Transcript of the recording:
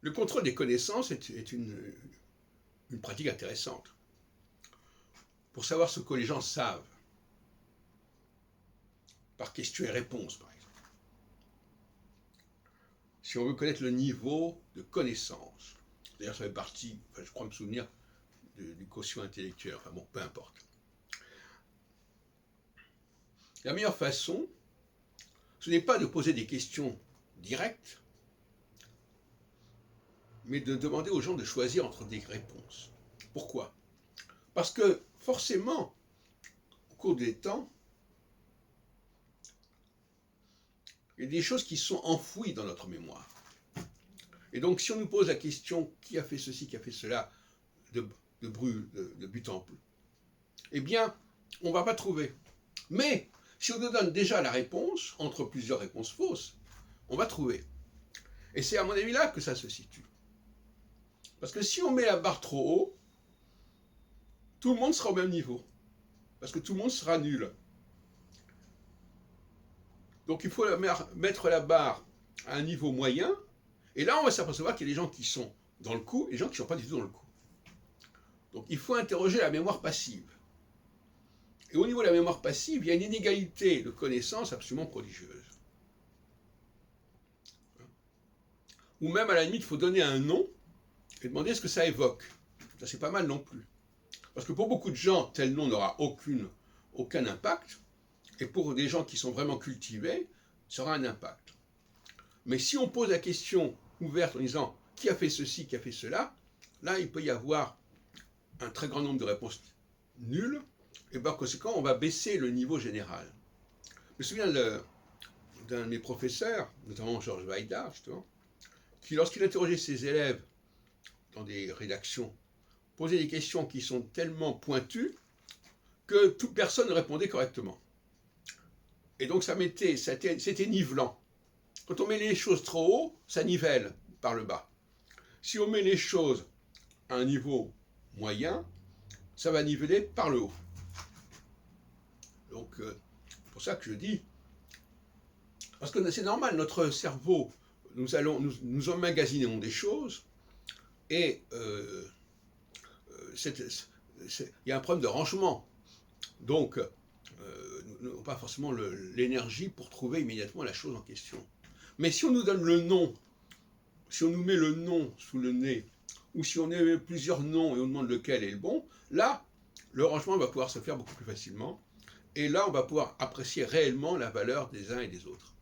Le contrôle des connaissances est une pratique intéressante pour savoir ce que les gens savent, par questions et réponses, par exemple. Si on veut connaître le niveau de connaissance, d'ailleurs ça fait partie, je crois me souvenir, du quotient intellectuel, enfin bon, peu importe. La meilleure façon, ce n'est pas de poser des questions directes, mais de demander aux gens de choisir entre des réponses. Pourquoi? Parce que forcément, au cours des temps, il y a des choses qui sont enfouies dans notre mémoire. Et donc, si on nous pose la question qui a fait ceci, qui a fait cela, de but en bleu, eh bien, on ne va pas trouver. Mais si on nous donne déjà la réponse, entre plusieurs réponses fausses, on va trouver. Et c'est à mon avis là que ça se situe. Parce que si on met la barre trop haut, tout le monde sera au même niveau. Parce que tout le monde sera nul. Donc il faut mettre la barre à un niveau moyen, et là on va s'apercevoir qu'il y a des gens qui sont dans le coup et des gens qui ne sont pas du tout dans le coup. Donc il faut interroger la mémoire passive. Et au niveau de la mémoire passive, il y a une inégalité de connaissances absolument prodigieuse. Ou même à la limite, il faut donner un nom et demander ce que ça évoque. Ça c'est pas mal non plus. Parce que pour beaucoup de gens, tel nom n'aura aucun impact, et pour des gens qui sont vraiment cultivés, ça aura un impact. Mais si on pose la question ouverte en disant qui a fait ceci, qui a fait cela, là il peut y avoir un très grand nombre de réponses nulles, et par conséquent on va baisser le niveau général. Je me souviens d'un de mes professeurs, notamment Georges Weidar, justement, qui lorsqu'il interrogeait ses élèves dans des rédactions, posait des questions qui sont tellement pointues que toute personne répondait correctement. Et donc c'était nivelant. Quand on met les choses trop haut, ça nivelle par le bas. Si on met les choses à un niveau moyen, ça va niveler par le haut. Donc, c'est pour ça que je dis, parce que c'est normal, notre cerveau, nous emmagasinons des choses, et il y a un problème de rangement. Donc, nous n'avons pas forcément l'énergie pour trouver immédiatement la chose en question. Mais si on nous donne le nom, si on nous met le nom sous le nez, ou si on met plusieurs noms et on demande lequel est le bon, là, le rangement va pouvoir se faire beaucoup plus facilement. Et là, on va pouvoir apprécier réellement la valeur des uns et des autres.